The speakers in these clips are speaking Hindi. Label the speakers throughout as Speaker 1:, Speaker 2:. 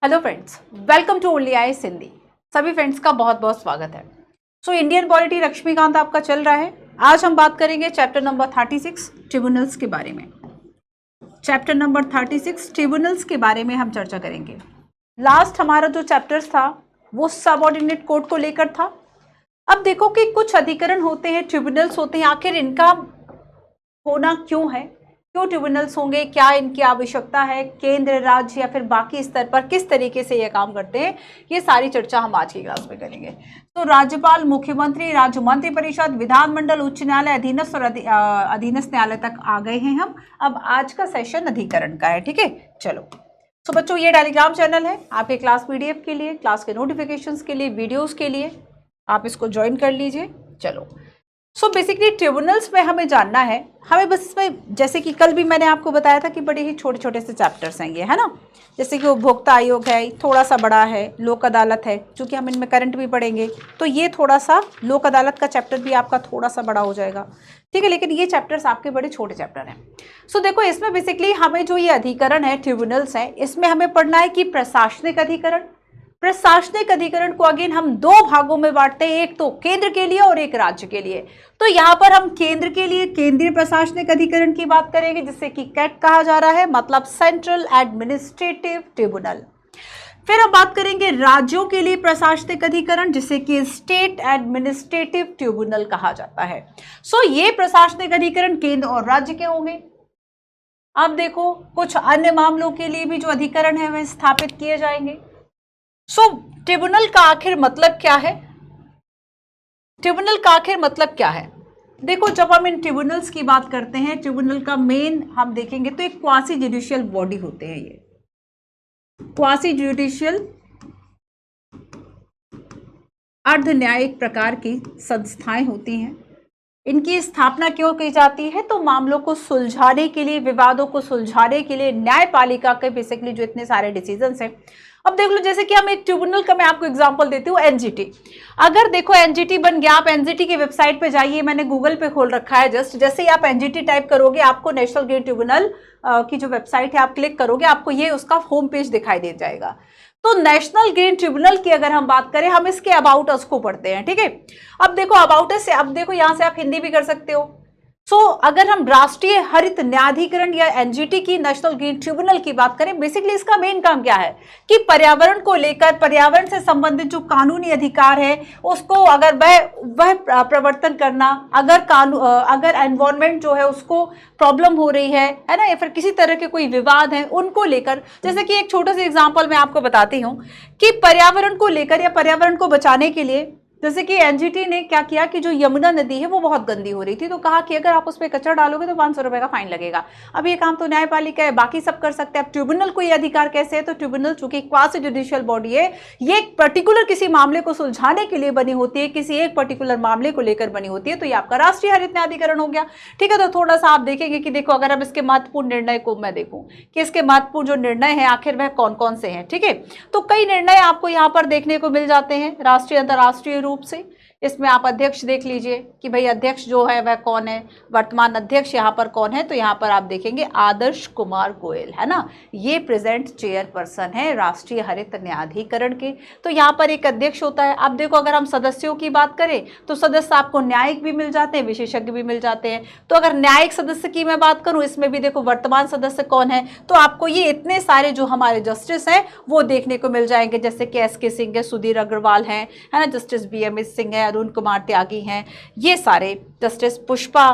Speaker 1: Hello friends, welcome to only I Hindi. सभी फ्रेंड्स का बहुत बहुत स्वागत है। इंडियन पॉलिटी लक्ष्मीकांत आपका चल रहा है। आज हम बात करेंगे चैप्टर नंबर 36 ट्रिब्यूनल्स के बारे में। चैप्टर नंबर 36 ट्रिब्यूनल्स के बारे में हम चर्चा करेंगे। लास्ट हमारा जो चैप्टर्स था वो सबऑर्डिनेट कोर्ट को लेकर था। अब देखो कि कुछ अधिकरण होते हैं, ट्रिब्यूनल्स होते हैं, आखिर इनका होना क्यों है, क्यों ट्रिब्यूनल्स होंगे, क्या इनकी आवश्यकता है, केंद्र, राज्य या फिर बाकी स्तर पर किस तरीके से ये काम करते हैं, ये सारी चर्चा हम आज की क्लास में करेंगे। तो राज्यपाल, मुख्यमंत्री, राज्य मंत्रिपरिषद, विधानमंडल, उच्च न्यायालय, अधीनस्थ और अधीनस्थ न्यायालय तक आ गए हैं हम। अब आज का सेशन अधिकरण का है, ठीक है। चलो, तो बच्चों ये टेलीग्राम चैनल है आपके क्लास पीडीएफ के लिए, क्लास के नोटिफिकेशंस के लिए, वीडियोस के लिए, आप इसको ज्वाइन कर लीजिए। चलो, बेसिकली ट्रिब्यूनल्स में हमें जानना है, हमें बस इसमें जैसे कि कल भी मैंने आपको बताया था कि बड़े ही छोटे छोटे से चैप्टर्स हैं ये, है ना। जैसे कि उपभोक्ता आयोग है, थोड़ा सा बड़ा है, लोक अदालत है, चूंकि हम इनमें करंट भी पढ़ेंगे तो ये थोड़ा सा लोक अदालत का चैप्टर भी आपका थोड़ा सा बड़ा हो जाएगा, ठीक है। लेकिन ये चैप्टर्स आपके बड़े छोटे चैप्टर हैं। देखो, इसमें बेसिकली हमें जो ये अधिकरण है, ट्रिब्यूनल्स है, इसमें हमें पढ़ना है कि प्रशासनिक अधिकरण। प्रशासनिक अधिकरण को अगेन हम दो भागों में बांटते हैं, एक तो केंद्र के लिए और एक राज्य के लिए। तो यहां पर हम केंद्र के लिए केंद्रीय प्रशासनिक अधिकरण की बात करेंगे, जिसे कि कैट कहा जा रहा है, मतलब सेंट्रल एडमिनिस्ट्रेटिव ट्रिब्यूनल। फिर हम बात करेंगे राज्यों के लिए प्रशासनिक अधिकरण, जिसे कि स्टेट एडमिनिस्ट्रेटिव ट्रिब्यूनल कहा जाता है। ये प्रशासनिक अधिकरण केंद्र और राज्य के होंगे। अब देखो, कुछ अन्य मामलों के लिए भी जो अधिकरण है वह स्थापित किए जाएंगे। ट्रिब्यूनल का आखिर मतलब क्या है? ट्रिब्यूनल का आखिर मतलब क्या है? देखो, जब हम इन ट्रिब्यूनल्स की बात करते हैं, ट्रिब्यूनल का मेन हम देखेंगे तो एक क्वासी जुडिशियल बॉडी होते हैं। ये क्वासी जुडिशियल अर्ध न्यायिक प्रकार की संस्थाएं होती हैं। इनकी स्थापना क्यों की जाती है? तो मामलों को सुलझाने के लिए, विवादों को सुलझाने के लिए, न्यायपालिका के बेसिकली जो इतने सारे डिसीजंस हैं। अब देख लो, जैसे कि हम एक ट्रिब्यूनल का मैं आपको एग्जांपल देती हूँ, एनजीटी। अगर देखो एनजीटी बन गया, आप एनजीटी की वेबसाइट पे जाइए, मैंने गूगल पे खोल रखा है जस्ट। जैसे ही आप एनजीटी टाइप करोगे, आपको नेशनल ग्रीन ट्रिब्यूनल की जो वेबसाइट है आप क्लिक करोगे, आपको ये उसका होम पेज दिखाई दे जाएगा। तो नेशनल ग्रीन ट्रिब्यूनल की अगर हम बात करें, हम इसके अबाउट अस को पढ़ते हैं, ठीक है। अब देखो अबाउट अस से, अब देखो यहां से आप हिंदी भी कर सकते हो। अगर हम राष्ट्रीय हरित न्यायाधिकरण या एनजीटी की, नेशनल ग्रीन ट्रिब्यूनल की बात करें, बेसिकली इसका मेन काम क्या है कि पर्यावरण को लेकर, पर्यावरण से संबंधित जो कानूनी अधिकार है उसको अगर वह प्रवर्तन करना, अगर एनवायरमेंट जो है उसको प्रॉब्लम हो रही है ना, या फिर किसी तरह के कोई विवाद है उनको लेकर। जैसे कि एक छोटा सा एग्जाम्पल मैं आपको बताती हूँ कि पर्यावरण को लेकर या पर्यावरण को बचाने के लिए, जैसे कि एनजीटी ने क्या किया कि जो यमुना नदी है वो बहुत गंदी हो रही थी, तो कहा कि अगर आप उस पर कचरा डालोगे तो 500 रुपए का फाइन लगेगा। अब ये काम तो न्यायपालिका है, बाकी सब कर सकते हैं। अब ट्रिब्यूनल को ये अधिकार कैसे है? तो ट्रिब्यूनल चूंकि क्वासी जुडिशियल बॉडी है, ये एक पर्टिकुलर किसी मामले को सुलझाने के लिए बनी होती है, किसी एक पर्टिकुलर मामले को लेकर बनी होती है। तो ये आपका राष्ट्रीय हरित न्यायाधिकरण हो गया, ठीक है। तो थोड़ा सा आप देखेंगे कि देखो, अगर अब इसके महत्वपूर्ण निर्णय को मैं देखूं कि इसके महत्वपूर्ण जो निर्णय है आखिर वह कौन कौन से हैं, ठीक है। तो कई निर्णय आपको यहाँ पर देखने को मिल जाते हैं राष्ट्रीय, अंतर्राष्ट्रीय रूप से। इसमें आप अध्यक्ष देख लीजिए कि भाई अध्यक्ष जो है वह कौन है, वर्तमान अध्यक्ष यहाँ पर कौन है। तो यहाँ पर आप देखेंगे आदर्श कुमार गोयल, है ना, ये प्रेजेंट चेयरपर्सन है राष्ट्रीय हरित न्यायाधिकरण के। तो यहाँ पर एक अध्यक्ष होता है। अब देखो, अगर हम सदस्यों की बात करें तो सदस्य आपको न्यायिक भी मिल जाते हैं, विशेषज्ञ भी मिल जाते हैं। तो अगर न्यायिक सदस्य की मैं बात करूं, इसमें भी देखो वर्तमान सदस्य कौन है, तो आपको ये इतने सारे जो हमारे जस्टिस हैं वो देखने को मिल जाएंगे। जैसे कि एसके सिंह है, सुधीर अग्रवाल है ना, जस्टिस बीएमएस सिंह है, अरुण कुमार त्यागी हैं, ये सारे, जस्टिस पुष्पा,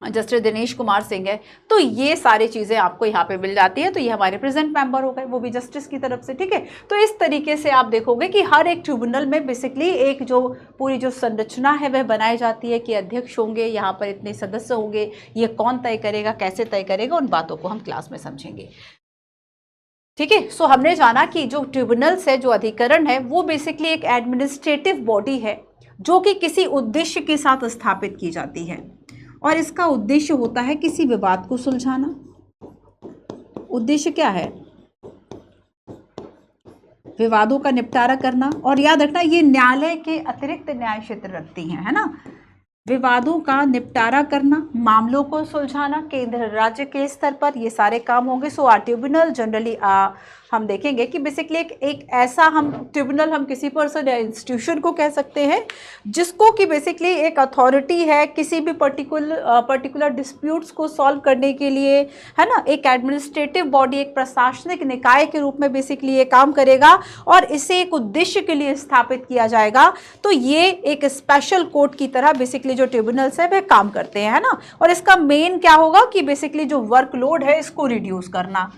Speaker 1: जस्टिस दिनेश कुमार सिंह है। तो ये सारी चीजें आपको यहाँ पे मिल जाती है। तो ये हमारे प्रेजेंट मेंबर हो गए, वो भी जस्टिस की तरफ से, ठीक है। तो इस तरीके से आप देखोगे कि हर एक ट्रिब्यूनल में बेसिकली एक जो पूरी जो संरचना है वह बनाई जाती है कि अध्यक्ष होंगे, यहाँ पर इतने सदस्य होंगे, ये कौन तय करेगा, कैसे तय करेगा, उन बातों को हम क्लास में समझेंगे, ठीक है। हमने जाना कि जो ट्रिब्यूनल्स है, जो अधिकरण है, वो बेसिकली एक एडमिनिस्ट्रेटिव बॉडी है जो कि किसी उद्देश्य के साथ स्थापित की जाती है, और इसका उद्देश्य होता है किसी विवाद को सुलझाना। उद्देश्य क्या है? विवादों का निपटारा करना। और याद रखना, ये न्यायालय के अतिरिक्त न्याय क्षेत्र रखती हैं, है ना। विवादों का निपटारा करना, मामलों को सुलझाना केंद्र राज्य के स्तर पर, ये सारे काम होंगे। सो ट्रिब्यूनल जनरली हम देखेंगे कि बेसिकली एक ऐसा हम ट्रिब्यूनल हम किसी पर्सन या इंस्टीट्यूशन को कह सकते हैं जिसको कि बेसिकली एक अथॉरिटी है किसी भी पर्टिकुलर डिस्प्यूट्स को सॉल्व करने के लिए, है ना। एक एडमिनिस्ट्रेटिव बॉडी, एक प्रशासनिक निकाय के रूप में बेसिकली ये काम करेगा और इसे एक उद्देश्य के लिए स्थापित किया जाएगा। तो ये एक स्पेशल कोर्ट की तरह बेसिकली जो ट्रिब्यूनल्स है वे काम करते हैं, है ना। और इसका मेन क्या होगा कि बेसिकली जो वर्कलोड है इसको रिड्यूस करना।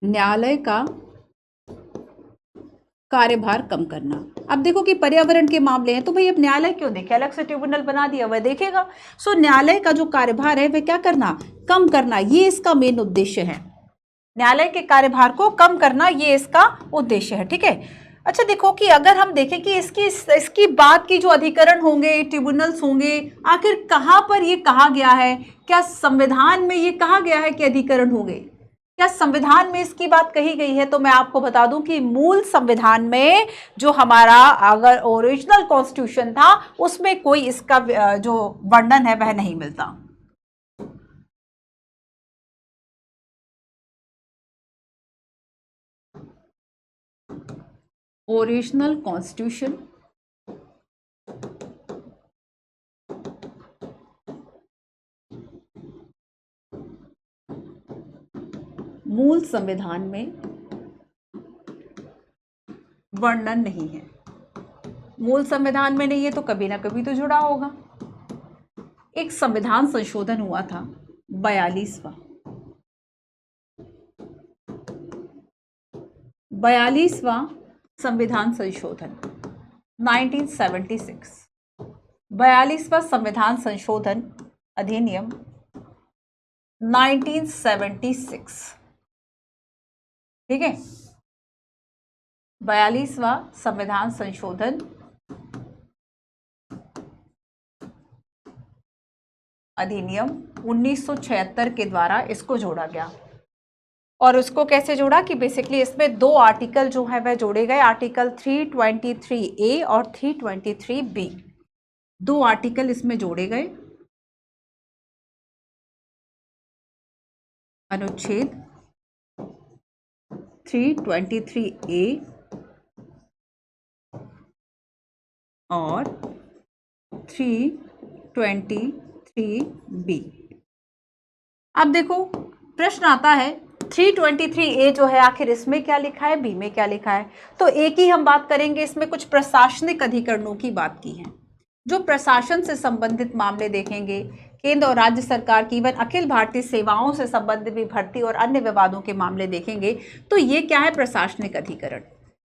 Speaker 1: न्यायालय का कार्यभार कम करना। अब देखो कि पर्यावरण के मामले हैं तो भाई अब न्यायालय क्यों देखे, अलग से ट्रिब्यूनल बना दिया, वह देखेगा। सो न्यायालय का जो कार्यभार है वह क्या करना, कम करना, ये इसका मेन उद्देश्य है। न्यायालय के कार्यभार को कम करना ये इसका उद्देश्य है, ठीक है। अच्छा देखो कि अगर हम देखें कि इसकी बात की जो अधिकरण होंगे, ट्रिब्यूनल्स होंगे, आखिर कहाँ पर ये कहा गया है, क्या संविधान में ये कहा गया है कि अधिकरण होंगे, क्या संविधान में इसकी बात कही गई है? तो मैं आपको बता दूं कि मूल संविधान में जो हमारा अगर ओरिजिनल कॉन्स्टिट्यूशन था उसमें कोई इसका जो वर्णन है वह नहीं मिलता। ओरिजिनल कॉन्स्टिट्यूशन मूल संविधान में वर्णन नहीं है। मूल संविधान में नहीं है तो कभी ना कभी तो जुड़ा होगा। एक संविधान संशोधन हुआ था 42वां संविधान संशोधन 1976, 42वां संविधान संशोधन अधिनियम 1976, ठीक है। 42वां संविधान संशोधन अधिनियम 1976 के द्वारा इसको जोड़ा गया। और उसको कैसे जोड़ा कि बेसिकली इसमें दो आर्टिकल जो है वह जोड़े गए, आर्टिकल 323A और 323B, दो आर्टिकल इसमें जोड़े गए। अनुच्छेद 323A और 323B। अब देखो प्रश्न आता है 323A जो है आखिर इसमें क्या लिखा है, बी में क्या लिखा है। तो एक ही हम बात करेंगे, इसमें कुछ प्रशासनिक अधिकरणों की बात की है, जो प्रशासन से संबंधित मामले देखेंगे, केंद्र और राज्य सरकार की इवन अखिल भारतीय सेवाओं से संबंधित भी भर्ती और अन्य विवादों के मामले देखेंगे। तो ये क्या है, प्रशासनिक अधिकरण,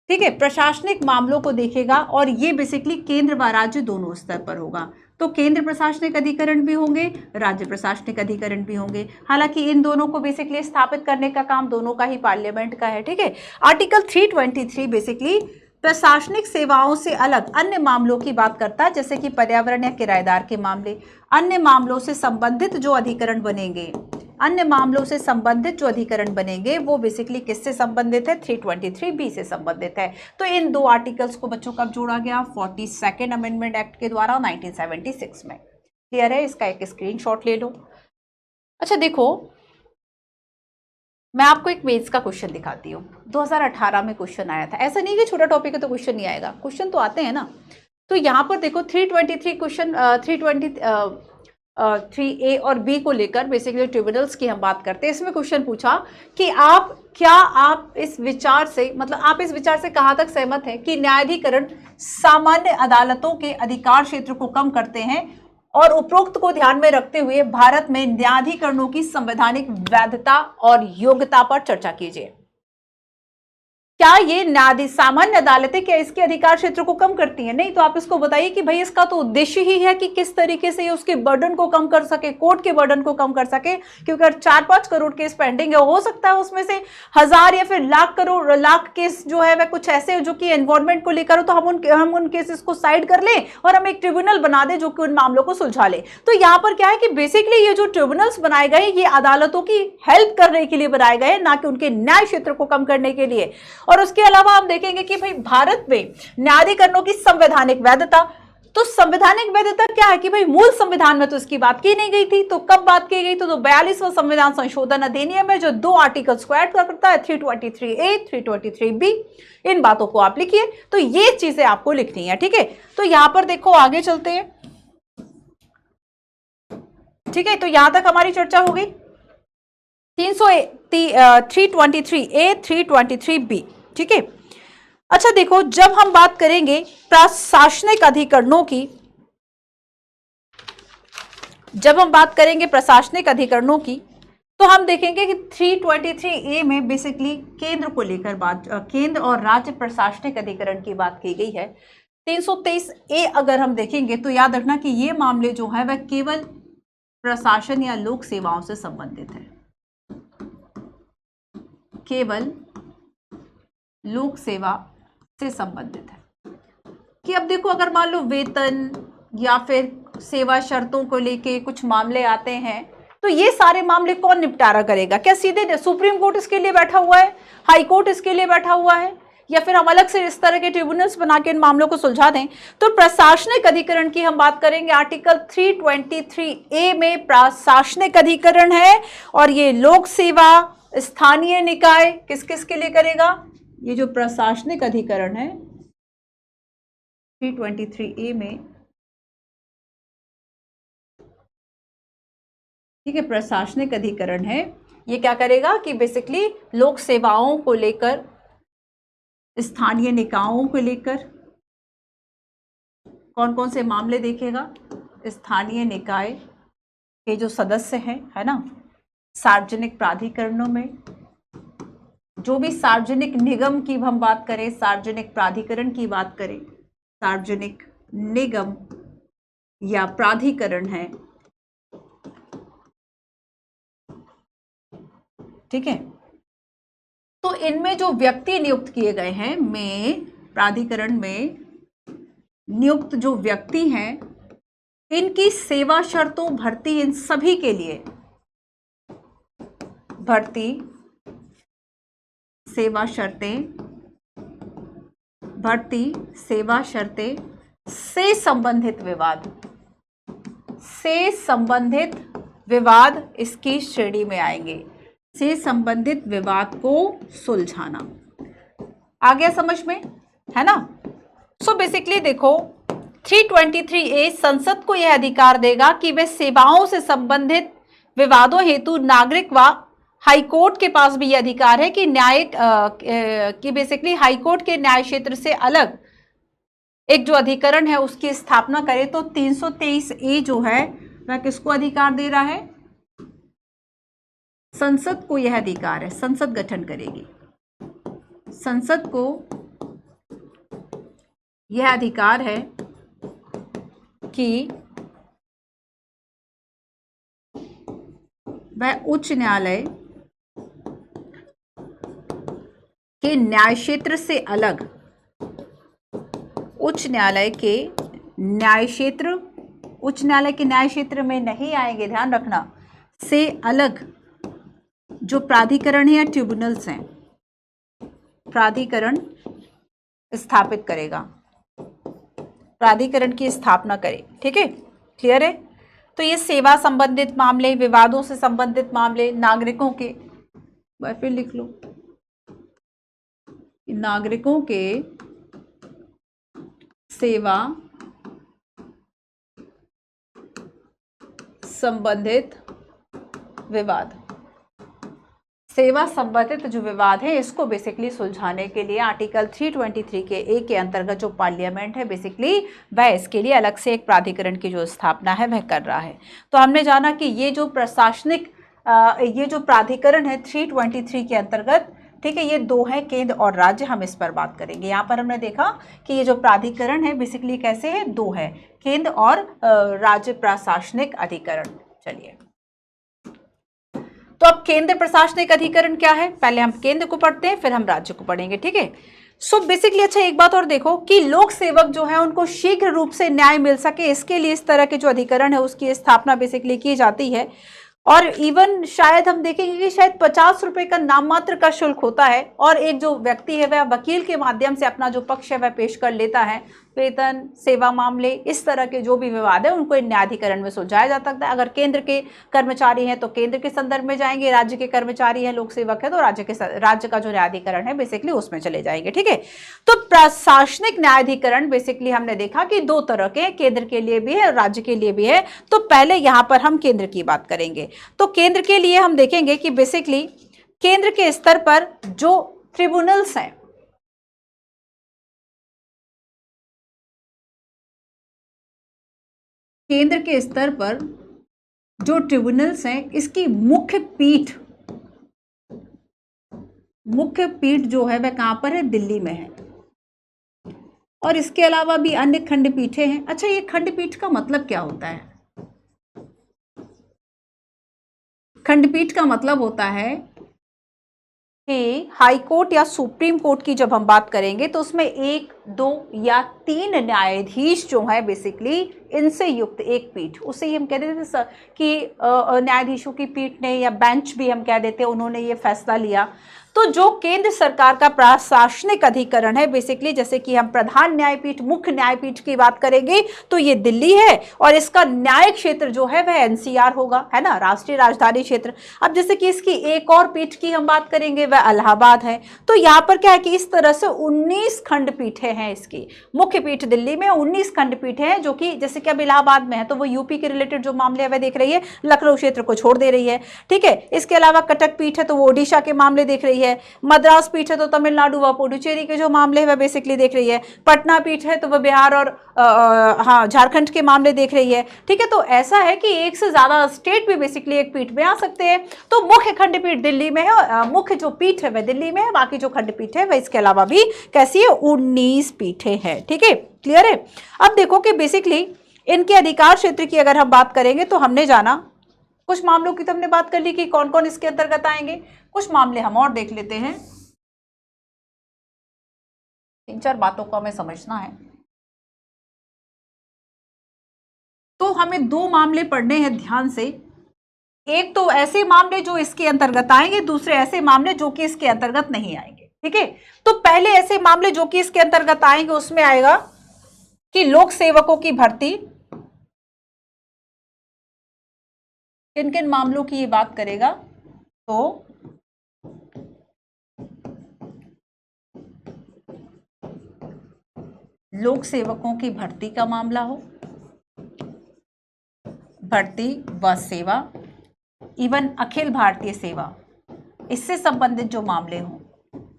Speaker 1: ठीक है। प्रशासनिक मामलों को देखेगा और ये बेसिकली केंद्र व राज्य दोनों स्तर पर होगा। तो केंद्र प्रशासनिक अधिकरण भी होंगे, राज्य प्रशासनिक अधिकरण भी होंगे। हालांकि इन दोनों को बेसिकली स्थापित करने का काम दोनों का ही पार्लियामेंट का है, ठीक है। आर्टिकल 323 बेसिकली प्रशासनिक सेवाओं से अलग अन्य मामलों की बात करता है, जैसे कि पर्यावरण या किराएदार के मामले, अन्य मामलों से संबंधित जो अधिकरण बनेंगे, अन्य मामलों से संबंधित जो अधिकरण बनेंगे वो बेसिकली किससे संबंधित है, 323B से संबंधित है। तो इन दो आर्टिकल्स को बच्चों कब जोड़ा गया, 42nd अमेंडमेंट एक्ट के द्वारा 1976 में। क्लियर है, इसका एक स्क्रीनशॉट ले लो। अच्छा देखो मैं आपको एक मेंस का क्वेश्चन दिखाती हूँ, 2018 में क्वेश्चन आया था। ऐसा नहीं कि छोटा टॉपिक है तो क्वेश्चन नहीं आएगा, क्वेश्चन तो आते हैं ना। तो यहाँ पर देखो 323 क्वेश्चन 323A और B को लेकर बेसिकली ट्रिब्यूनल्स की हम बात करते हैं। इसमें क्वेश्चन पूछा कि आप इस विचार से, मतलब आप इस विचार से कहाँ तक सहमत हैं कि न्यायाधिकरण सामान्य अदालतों के अधिकार क्षेत्र को कम करते हैं, और उपरोक्त को ध्यान में रखते हुए भारत में न्यायाधिकरणों की संवैधानिक वैधता और योग्यता पर चर्चा कीजिए। क्या ये सामान्य अदालतें क्या इसके अधिकार क्षेत्र को कम करती हैं? नहीं। तो आप इसको बताइए कि भाई इसका तो उद्देश्य ही है कि किस तरीके से ये उसके बर्डन को कम कर सके, कोर्ट के बर्डन को कम कर सके। क्योंकि अगर 4-5 करोड़ केस पेंडिंग है, हो सकता है उसमें से 1000 या फिर लाख केस जो है वह कुछ ऐसे जो कि एनवायरमेंट को लेकर हो, तो हम उन केसेस को साइड कर लें और हम एक ट्रिब्यूनल बना दें जो कि उन मामलों को सुलझा ले। तो यहाँ पर क्या है कि बेसिकली ये जो ट्रिब्यूनल्स बनाए गए ये अदालतों की हेल्प करने के लिए बनाए गए, ना कि उनके न्याय क्षेत्र को कम करने के लिए। और उसके अलावा हम देखेंगे कि भाई भारत में न्यायाधिकरणों की संवैधानिक वैधता, तो संवैधानिक वैधता क्या है कि भाई मूल संविधान में तो इसकी बात की नहीं गई थी, तो कब बात की गई, तो 42वां संविधान संशोधन अधिनियम है जो 2 आर्टिकल्स को ऐड करता है, 323A 323B। इन बातों को आप लिखिए, तो ये चीजें आपको लिखनी है, ठीक है। तो यहां पर देखो आगे चलते हैं, ठीक है। तो यहां तक हमारी चर्चा हो गई 323A 323B, ठीक है। अच्छा देखो, जब हम बात करेंगे प्रशासनिक अधिकरणों की, जब हम बात करेंगे प्रशासनिक अधिकरणों की, तो हम देखेंगे कि 323A में बेसिकली केंद्र को लेकर बात, केंद्र और राज्य प्रशासनिक अधिकरण की बात की गई है। 323A अगर हम देखेंगे तो याद रखना कि ये मामले जो है वह केवल प्रशासन या लोक सेवाओं से संबंधित है, केवल लोक सेवा से संबंधित है। कि अब देखो, अगर मान लो वेतन या फिर सेवा शर्तों को लेके कुछ मामले आते हैं, तो ये सारे मामले कौन निपटारा करेगा? क्या सीधे सुप्रीम कोर्ट इसके लिए बैठा हुआ है, हाई कोर्ट इसके लिए बैठा हुआ है, या फिर हम अलग से इस तरह के ट्रिब्यूनल्स बना के इन मामलों को सुलझा दें? तो प्रशासनिक अधिकरण की हम बात करेंगे, आर्टिकल 323A में प्रशासनिक अधिकरण है, और ये लोक सेवा, स्थानीय निकाय किस किस के लिए करेगा? ये जो प्रशासनिक अधिकरण है 323A में, ठीक है, प्रशासनिक अधिकरण है, ये क्या करेगा कि बेसिकली लोक सेवाओं को लेकर, स्थानीय निकायों को लेकर कौन कौन से मामले देखेगा? स्थानीय निकाय के जो सदस्य हैं, है ना, सार्वजनिक प्राधिकरणों में, जो भी सार्वजनिक निगम की हम बात करें, सार्वजनिक प्राधिकरण की बात करें, सार्वजनिक निगम या प्राधिकरण है, ठीक है। तो इनमें जो व्यक्ति नियुक्त किए गए हैं, में प्राधिकरण में नियुक्त जो व्यक्ति हैं, इनकी सेवा शर्तों, भर्ती, इन सभी के लिए भर्ती, सेवा शर्तें, भर्ती, सेवा शर्तें से संबंधित विवाद, से संबंधित विवाद इसकी श्रेणी में आएंगे, से संबंधित विवाद को सुलझाना। आ गया समझ में, है ना? सो बेसिकली देखो, 323A संसद को यह अधिकार देगा कि वे सेवाओं से संबंधित विवादों हेतु नागरिक व हाई कोर्ट के पास भी यह अधिकार है कि न्यायिक कि बेसिकली हाई कोर्ट के न्याय क्षेत्र से अलग एक जो अधिकरण है उसकी स्थापना करे। तो 323A जो है वह किसको अधिकार दे रहा है? संसद को यह अधिकार है, संसद गठन करेगी, संसद को यह अधिकार है कि वह उच्च न्यायालय के न्याय क्षेत्र से अलग, उच्च न्यायालय के न्याय क्षेत्र, उच्च न्यायालय के न्याय क्षेत्र में नहीं आएंगे, ध्यान रखना, से अलग जो प्राधिकरण है या ट्रिब्यूनल्स हैं, प्राधिकरण स्थापित करेगा, प्राधिकरण की स्थापना करे। ठीक है, क्लियर है? तो ये सेवा संबंधित मामले, विवादों से संबंधित मामले, नागरिकों के, फिर लिख लो, नागरिकों के सेवा संबंधित विवाद, सेवा संबंधित जो विवाद है इसको बेसिकली सुलझाने के लिए आर्टिकल 323 के ए के अंतर्गत जो पार्लियामेंट है बेसिकली वह इसके लिए अलग से एक प्राधिकरण की जो स्थापना है वह कर रहा है। तो हमने जाना कि ये जो प्रशासनिक ये जो प्राधिकरण है 323 के अंतर्गत, ठीक है, ये दो हैं, केंद्र और राज्य, हम इस पर बात करेंगे। यहाँ पर हमने देखा कि ये जो प्राधिकरण है बेसिकली कैसे है, दो है, केंद्र और राज्य प्रशासनिक अधिकरण। चलिए, तो अब केंद्र प्रशासनिक अधिकरण क्या है, पहले हम केंद्र को पढ़ते हैं फिर हम राज्य को पढ़ेंगे। ठीक है, सो बेसिकली अच्छा एक बात और देखो कि लोक सेवक जो है उनको शीघ्र रूप से न्याय मिल सके, इसके लिए इस तरह के जो अधिकरण है उसकी स्थापना बेसिकली की जाती है। और इवन शायद हम देखेंगे कि शायद 50 रुपए का नाम मात्र का शुल्क होता है, और एक जो व्यक्ति है वह वकील के माध्यम से अपना जो पक्ष है वह पेश कर लेता है। वेतन, सेवा मामले, इस तरह के जो भी विवाद है उनको न्यायाधिकरण में सुलझाया जा सकता है। अगर केंद्र के कर्मचारी हैं तो केंद्र के संदर्भ में जाएंगे, राज्य के कर्मचारी हैं, लोक सेवक है तो राज्य का जो न्यायाधिकरण है बेसिकली उसमें चले जाएंगे। ठीक है, तो प्रशासनिक न्यायाधिकरण बेसिकली हमने देखा कि दो तरह के, केंद्र के लिए भी है और राज्य के लिए भी है। तो पहले यहां पर हम केंद्र की बात करेंगे। तो केंद्र के लिए हम देखेंगे कि बेसिकली केंद्र के स्तर पर जो ट्रिब्यूनल्स हैं, केंद्र के स्तर पर जो ट्रिब्यूनल्स हैं, इसकी मुख्य पीठ जो है वह कहां पर है? दिल्ली में है। और इसके अलावा भी अन्य खंडपीठें हैं। अच्छा, ये खंडपीठ का मतलब क्या होता है? खंडपीठ का मतलब होता है कि हाई कोर्ट या सुप्रीम कोर्ट की जब हम बात करेंगे तो उसमें 1, 2 या 3 न्यायाधीश जो है बेसिकली इनसे युक्त एक पीठ, उसे ही हम कह देते थे कि न्यायाधीशों की पीठ ने, या बेंच भी हम कह देते हैं, उन्होंने ये फैसला लिया। तो जो केंद्र सरकार का प्रशासनिक अधिकरण है बेसिकली, जैसे कि हम प्रधान न्यायपीठ, मुख्य न्यायपीठ की बात करेंगे तो ये दिल्ली है, और इसका न्यायिक क्षेत्र जो है वह एनसीआर होगा, है ना, राष्ट्रीय राजधानी क्षेत्र। अब जैसे कि इसकी एक और पीठ की हम बात करेंगे वह इलाहाबाद है। तो यहाँ पर क्या है कि इस तरह से 19 खंडपीठें हैं। इसकी मुख्य पीठ दिल्ली में, 19 खंडपीठें हैं, जो कि जैसे कि अब इलाहाबाद में है तो वो यूपी के रिलेटेड जो मामले है वह देख रही है, लखनऊ क्षेत्र को छोड़ दे रही है। ठीक है, इसके अलावा कटक पीठ है तो वो ओडिशा के मामले देख रही है, मद्रास पीठ है तो तमिलनाडु व पुडुचेरी के जो मामले हैं वह बेसिकली देख रही है, पटना पीठ है तो वह बिहार और झारखंड के मामले देख रही है। ठीक है, तो ऐसा है कि एक से ज्यादा स्टेट भी बेसिकली एक पीठ में आ सकते हैं। तो मुख्य खंडपीठ दिल्ली में है, मुख्य जो पीठ है वह दिल्ली में है, बाकी जो खंडपीठ है वह इसके अलावा भी कैसी है? 19 पीठें हैं। ठीक है, क्लियर है? अब देखो कि बेसिकली इनके अधिकार क्षेत्र की अगर हम बात करेंगे तो हमने जाना कुछ मामलों की, तो हमने बात कर ली कि कौन कौन इसके अंतर्गत आएंगे। कुछ मामले हम और देख लेते हैं, 3-4 बातों को हमें समझना है। तो हमें 2 मामले पढ़ने हैं ध्यान से। एक तो ऐसे मामले जो इसके अंतर्गत आएंगे, दूसरे ऐसे मामले जो कि इसके अंतर्गत नहीं आएंगे। ठीक है, तो पहले ऐसे मामले जो कि इसके अंतर्गत आएंगे उसमें आएगा कि लोक सेवकों की भर्ती। किन किन मामलों की ये बात करेगा? तो लोक सेवकों की भर्ती का मामला हो, भर्ती व सेवा, इवन अखिल भारतीय सेवा, इससे संबंधित जो मामले हों।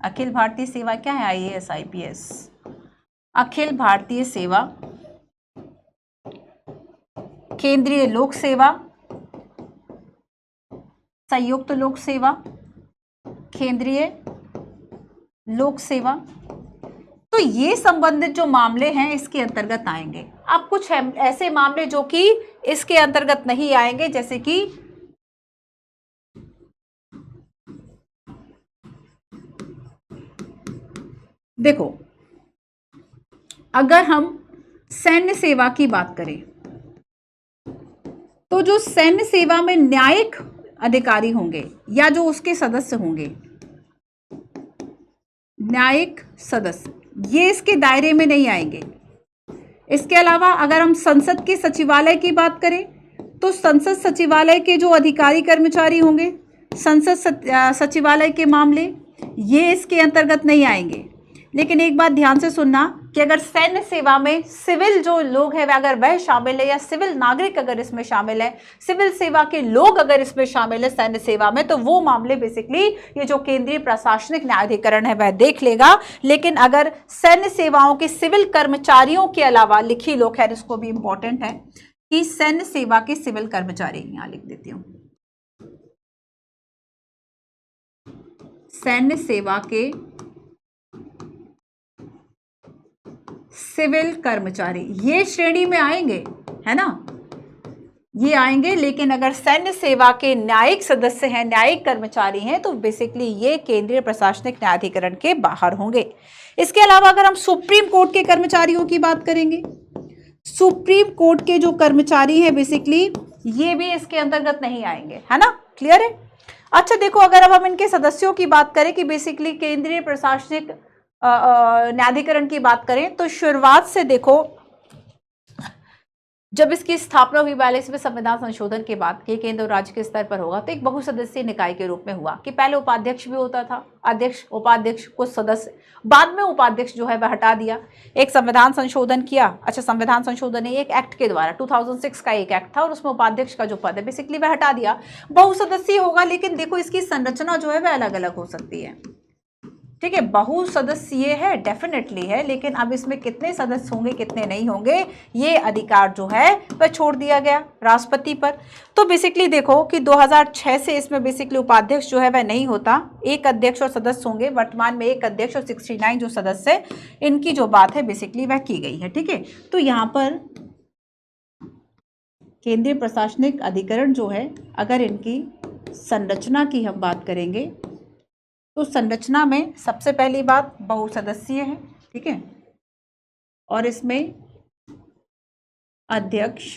Speaker 1: अखिल भारतीय सेवा क्या है? IAS IPS, अखिल भारतीय सेवा, केंद्रीय लोक सेवा, संयुक्त लोक सेवा, केंद्रीय लोक सेवा, तो ये संबंधित जो मामले हैं इसके अंतर्गत आएंगे। अब कुछ ऐसे मामले जो कि इसके अंतर्गत नहीं आएंगे, जैसे कि देखो, अगर हम सैन्य सेवा की बात करें तो जो सैन्य सेवा में न्यायिक अधिकारी होंगे या जो उसके सदस्य होंगे, न्यायिक सदस्य, ये इसके दायरे में नहीं आएंगे। इसके अलावा अगर हम संसद के सचिवालय की बात करें तो संसद सचिवालय के जो अधिकारी कर्मचारी होंगे, संसद सचिवालय के मामले, ये इसके अंतर्गत नहीं आएंगे। लेकिन एक बात ध्यान से सुनना कि अगर सैन्य सेवा में सिविल जो लोग हैं अगर वह शामिल है, या सिविल नागरिक अगर इसमें शामिल है, सिविल सेवा के लोग अगर इसमें शामिल है सैन्य सेवा में, तो वो मामले बेसिकली ये जो केंद्रीय प्रशासनिक न्यायाधिकरण है वह देख लेगा। लेकिन अगर सैन्य सेवाओं के सिविल कर्मचारियों के अलावा, लिखी लो, खैर इसको भी इंपॉर्टेंट है कि सैन्य सेवा के सिविल कर्मचारी, यहां लिख देती हूं, सैन्य सेवा के सिविल कर्मचारी ये श्रेणी में आएंगे, है ना, ये आएंगे। लेकिन अगर सैन्य सेवा के न्यायिक सदस्य हैं, न्यायिक कर्मचारी हैं, तो बेसिकली ये केंद्रीय प्रशासनिक न्यायाधिकरण के बाहर होंगे। इसके अलावा अगर हम सुप्रीम कोर्ट के कर्मचारियों की बात करेंगे, सुप्रीम कोर्ट के जो कर्मचारी हैं बेसिकली ये भी इसके अंतर्गत नहीं आएंगे, है ना, क्लियर है। अच्छा देखो, अगर अब हम इनके सदस्यों की बात करें कि बेसिकली केंद्रीय प्रशासनिक न्यायाधिकरण की बात करें तो शुरुआत से देखो, जब इसकी स्थापना हुई 42वें संविधान संशोधन के बाद, कि केंद्र और राज्य के स्तर पर होगा, तो एक बहुसदस्यीय निकाय के रूप में हुआ कि पहले उपाध्यक्ष भी होता था, अध्यक्ष, उपाध्यक्ष, कुछ सदस्य, बाद में उपाध्यक्ष जो है वह हटा दिया, एक संविधान संशोधन किया। अच्छा, संविधान संशोधन एक एक्ट के द्वारा 2006 का एक एक्ट था और उसमें उपाध्यक्ष का जो पद है बेसिकली वह हटा दिया, बहुसदस्यीय होगा। लेकिन देखो इसकी संरचना जो है वह अलग अलग हो सकती है, ठीक है, बहुसदस्यीय है डेफिनेटली है, लेकिन अब इसमें कितने सदस्य होंगे कितने नहीं होंगे ये अधिकार जो है वह छोड़ दिया गया राष्ट्रपति पर। तो बेसिकली देखो कि 2006 से इसमें बेसिकली उपाध्यक्ष जो है वह नहीं होता, एक अध्यक्ष और सदस्य होंगे। वर्तमान में एक अध्यक्ष और 69 जो सदस्य है, इनकी जो बात है बेसिकली वह की गई है, ठीक है। तो यहाँ पर केंद्रीय प्रशासनिक अधिकरण जो है, अगर इनकी संरचना की हम बात करेंगे तो संरचना में सबसे पहली बात बहुसदस्यीय है, ठीक है, और इसमें अध्यक्ष,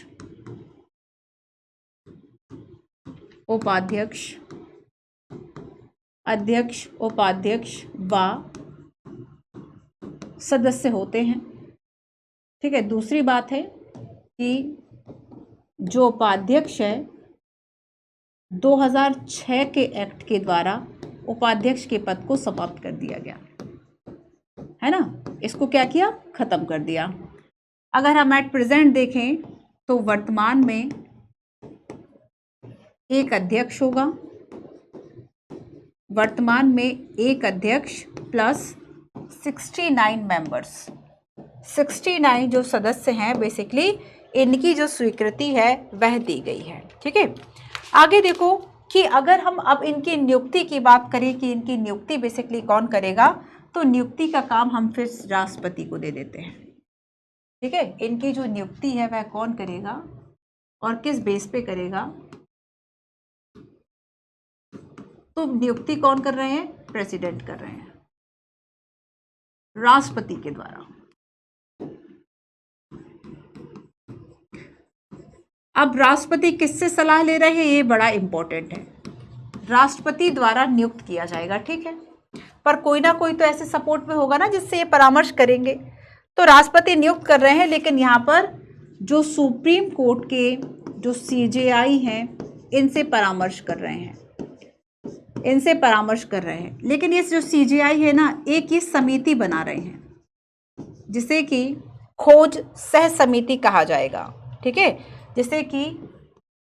Speaker 1: उपाध्यक्ष, अध्यक्ष, उपाध्यक्ष व सदस्य होते हैं, ठीक है। दूसरी बात है कि जो उपाध्यक्ष है 2006 के एक्ट के द्वारा उपाध्यक्ष के पद को समाप्त कर दिया गया, है ना, इसको क्या किया, खत्म कर दिया। अगर हम एट प्रेजेंट देखें तो वर्तमान में एक अध्यक्ष होगा, वर्तमान में एक अध्यक्ष प्लस 69 मेंबर्स, 69 जो सदस्य हैं बेसिकली इनकी जो स्वीकृति है वह दी गई है, ठीक है। आगे देखो कि अगर हम अब इनकी नियुक्ति की बात करें कि इनकी नियुक्ति बेसिकली कौन करेगा, तो नियुक्ति का काम हम फिर राष्ट्रपति को दे देते हैं, ठीक है। इनकी जो नियुक्ति है वह कौन करेगा और किस बेस पे करेगा, तो नियुक्ति कौन कर रहे हैं, प्रेसिडेंट कर रहे हैं, राष्ट्रपति के द्वारा। अब राष्ट्रपति किससे सलाह ले रहे हैं, ये बड़ा इंपॉर्टेंट है। राष्ट्रपति द्वारा नियुक्त किया जाएगा, ठीक है, पर कोई ना कोई तो ऐसे सपोर्ट में होगा ना जिससे ये परामर्श करेंगे। तो राष्ट्रपति नियुक्त कर रहे हैं, लेकिन यहाँ पर जो सुप्रीम कोर्ट के जो CJI हैं इनसे परामर्श कर रहे हैं, इनसे परामर्श कर रहे हैं। लेकिन ये जो CJI है ना, एक ये समिति बना रहे हैं जिसे कि खोज सह समिति कहा जाएगा, ठीक है। जैसे कि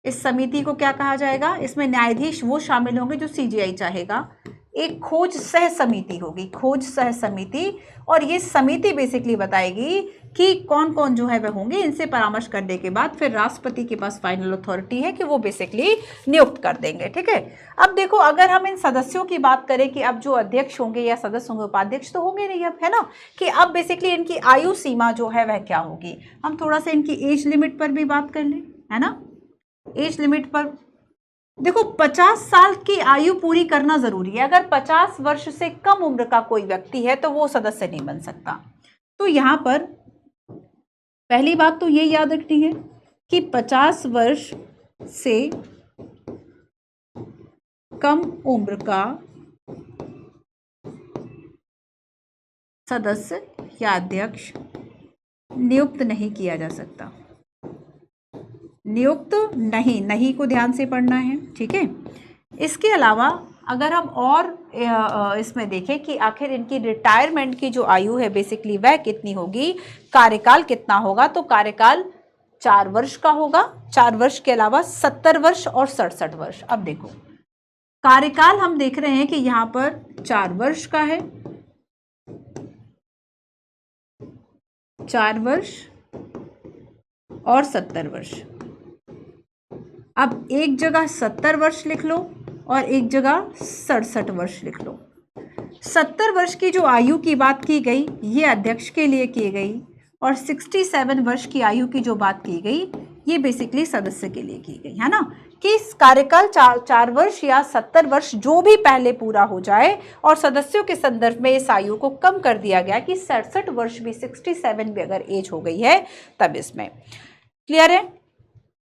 Speaker 1: इस समिति को क्या कहा जाएगा, इसमें न्यायाधीश वो शामिल होंगे जो CJI चाहेगा। एक खोज सह समिति होगी, खोज सह समिति, और ये समिति बेसिकली बताएगी कि कौन कौन जो है वह होंगे। इनसे परामर्श करने के बाद फिर राष्ट्रपति के पास फाइनल अथॉरिटी है कि वो बेसिकली नियुक्त कर देंगे, ठीक है। अब देखो, अगर हम इन सदस्यों की बात करें कि अब जो अध्यक्ष होंगे या सदस्य होंगे, उपाध्यक्ष तो होंगे नहीं अब, है ना, कि अब बेसिकली इनकी आयु सीमा जो है वह क्या होगी। हम थोड़ा सा इनकी एज लिमिट पर भी बात कर लें, है ना। एज लिमिट पर देखो 50 साल की आयु पूरी करना जरूरी है। अगर 50 वर्ष से कम उम्र का कोई व्यक्ति है तो वो सदस्य नहीं बन सकता। तो यहाँ पर पहली बात तो ये याद रखनी है कि 50 वर्ष से कम उम्र का सदस्य या अध्यक्ष नियुक्त नहीं किया जा सकता। नियुक्त नहीं को ध्यान से पढ़ना है, ठीक है। इसके अलावा अगर हम और इसमें देखें कि आखिर इनकी रिटायरमेंट की जो आयु है बेसिकली वह कितनी होगी, कार्यकाल कितना होगा, तो कार्यकाल 4 वर्ष का होगा। 4 वर्ष के अलावा 70 वर्ष और 67 वर्ष। अब देखो कार्यकाल हम देख रहे हैं कि यहाँ पर 4 वर्ष का है, 4 वर्ष और 70 वर्ष। अब एक जगह 70 वर्ष लिख लो और एक जगह 67 वर्ष लिख लो। 70 वर्ष की जो आयु की बात की गई ये अध्यक्ष के लिए की गई, और 67 वर्ष की आयु की जो बात की गई ये बेसिकली सदस्य के लिए की गई, है ना, कि कार्यकाल 4 वर्ष या 70 वर्ष जो भी पहले पूरा हो जाए, और सदस्यों के संदर्भ में इस आयु को कम कर दिया गया कि 67 वर्ष भी, 67 भी अगर एज हो गई है तब इसमें। क्लियर है।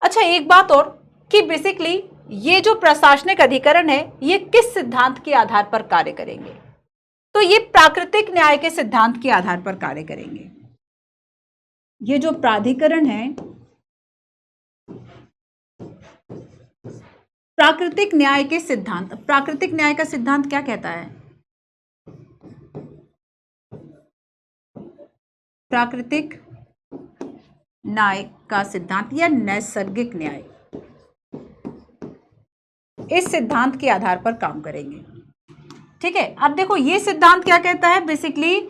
Speaker 1: अच्छा, एक बात और कि बेसिकली ये जो प्रशासनिक अधिकरण है ये किस सिद्धांत के आधार पर कार्य करेंगे? तो ये प्राकृतिक न्याय के सिद्धांत के आधार पर कार्य करेंगे। ये जो प्राधिकरण है, प्राकृतिक न्याय के सिद्धांत, प्राकृतिक न्याय का सिद्धांत क्या कहता है? प्राकृतिक न्याय का सिद्धांत या नैसर्गिक न्याय इस सिद्धांत के आधार पर काम करेंगे। ठीक है, अब देखो ये सिद्धांत क्या कहता है बेसिकली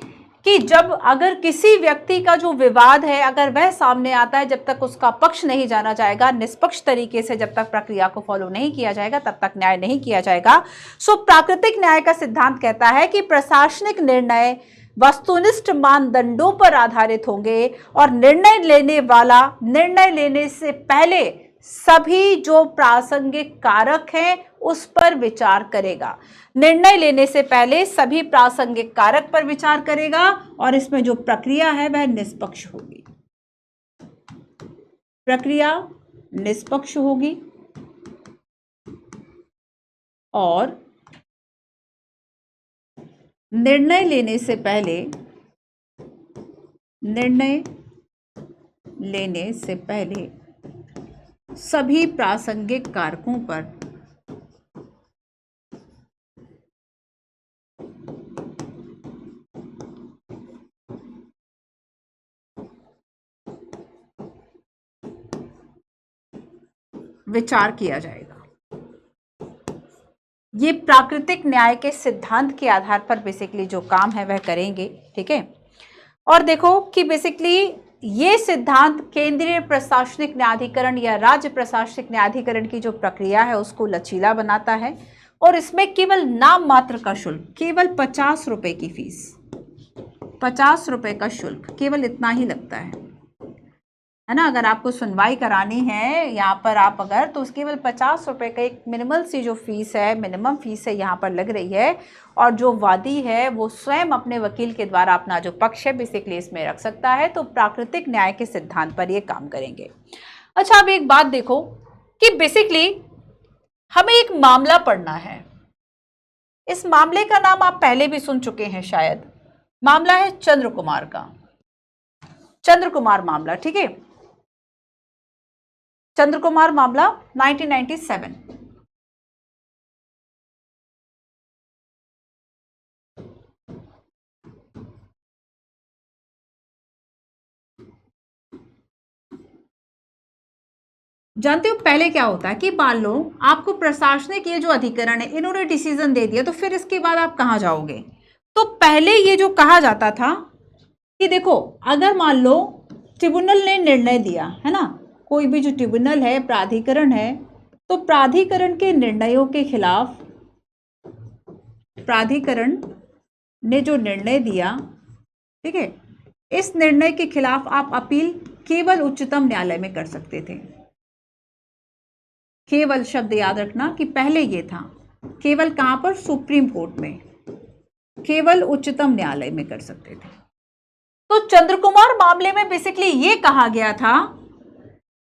Speaker 1: कि जब अगर किसी व्यक्ति का जो विवाद है अगर वह सामने आता है, जब तक उसका पक्ष नहीं जाना जाएगा निष्पक्ष तरीके से, जब तक प्रक्रिया को फॉलो नहीं किया जाएगा तब तक न्याय नहीं किया जाएगा। सो प्राकृतिक न्याय का सिद्धांत कहता है कि प्रशासनिक निर्णय वस्तुनिष्ठ मानदंडों पर आधारित होंगे और निर्णय लेने वाला निर्णय लेने से पहले सभी जो प्रासंगिक कारक हैं उस पर विचार करेगा। निर्णय लेने से पहले सभी प्रासंगिक कारक पर विचार करेगा और इसमें जो प्रक्रिया है वह निष्पक्ष होगी। प्रक्रिया निष्पक्ष होगी और निर्णय लेने से पहले सभी प्रासंगिक कारकों पर विचार किया जाएगा। ये प्राकृतिक न्याय के सिद्धांत के आधार पर बेसिकली जो काम है वह करेंगे। ठीक है, और देखो कि बेसिकली ये सिद्धांत केंद्रीय प्रशासनिक न्यायाधिकरण या राज्य प्रशासनिक न्यायाधिकरण की जो प्रक्रिया है उसको लचीला बनाता है और इसमें केवल नाम मात्र का शुल्क, केवल 50 रुपए की फीस, 50 रुपए का शुल्क केवल इतना ही लगता है ना। अगर आपको सुनवाई करानी है यहाँ पर आप अगर, तो केवल 50 रुपए का एक मिनिमल सी जो फीस है, मिनिमम फीस है यहाँ पर लग रही है और जो वादी है वो स्वयं अपने वकील के द्वारा अपना जो पक्ष है बेसिकली इसमें रख सकता है। तो प्राकृतिक न्याय के सिद्धांत पर ये काम करेंगे। अच्छा, अब एक बात देखो कि बेसिकली हमें एक मामला पढ़ना है। इस मामले का नाम आप पहले भी सुन चुके हैं शायद। मामला है चंद्र कुमार का, चंद्र कुमार मामला। ठीक है, चंद्र कुमार मामला 1997। जानते हो पहले क्या होता है कि मान लो आपको प्रशासनिक ये जो अधिकरण है इन्होंने डिसीजन दे दिया, तो फिर इसके बाद आप कहां जाओगे? तो पहले ये जो कहा जाता था कि देखो अगर मान लो ट्रिब्यूनल ने निर्णय दिया है ना, कोई भी जो ट्रिब्यूनल है, प्राधिकरण है, तो प्राधिकरण के निर्णयों के खिलाफ, प्राधिकरण ने जो निर्णय दिया, ठीक है, इस निर्णय के खिलाफ आप अपील केवल उच्चतम न्यायालय में कर सकते थे। केवल शब्द याद रखना कि पहले ये था, केवल कहां पर? सुप्रीम कोर्ट में, केवल उच्चतम न्यायालय में कर सकते थे। तो चंद्र कुमार मामले में बेसिकली ये कहा गया था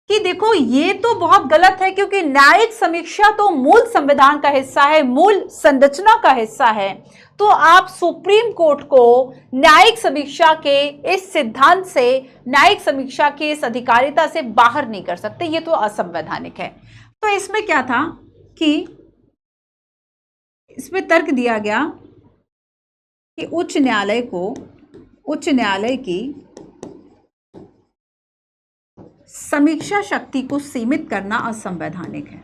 Speaker 1: कि देखो ये तो बहुत गलत है, क्योंकि न्यायिक समीक्षा तो मूल संविधान का हिस्सा है, मूल संरचना का हिस्सा है। तो आप सुप्रीम कोर्ट को न्यायिक समीक्षा के इस सिद्धांत से, न्यायिक समीक्षा की इस अधिकारिता से बाहर नहीं कर सकते, ये तो असंवैधानिक है। तो इसमें क्या था कि इसमें तर्क दिया गया कि उच्च न्यायालय की समीक्षा शक्ति को सीमित करना असंवैधानिक है।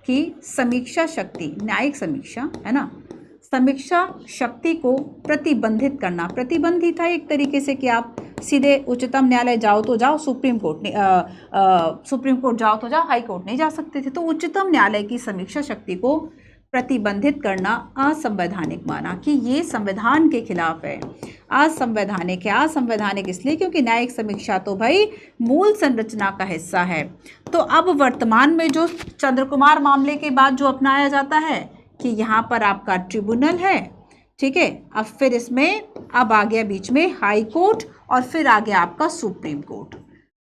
Speaker 1: कि समीक्षा शक्ति, न्यायिक समीक्षा है ना, समीक्षा शक्ति को प्रतिबंधित करना, प्रतिबंध ही था एक तरीके से कि आप सीधे उच्चतम न्यायालय जाओ तो जाओ, सुप्रीम कोर्ट जाओ तो जाओ, हाई कोर्ट नहीं जा सकते थे। तो उच्चतम न्यायालय की समीक्षा शक्ति को प्रतिबंधित करना असंवैधानिक माना कि ये संविधान के खिलाफ है, असंवैधानिक है। असंवैधानिक इसलिए क्योंकि न्यायिक समीक्षा तो भाई मूल संरचना का हिस्सा है। तो अब वर्तमान में जो चंद्र कुमार मामले के बाद जो अपनाया जाता है कि यहाँ पर आपका ट्रिब्यूनल है, ठीक है, अब फिर इसमें अब आ गया बीच में हाई कोर्ट और फिर आ गया आपका सुप्रीम कोर्ट।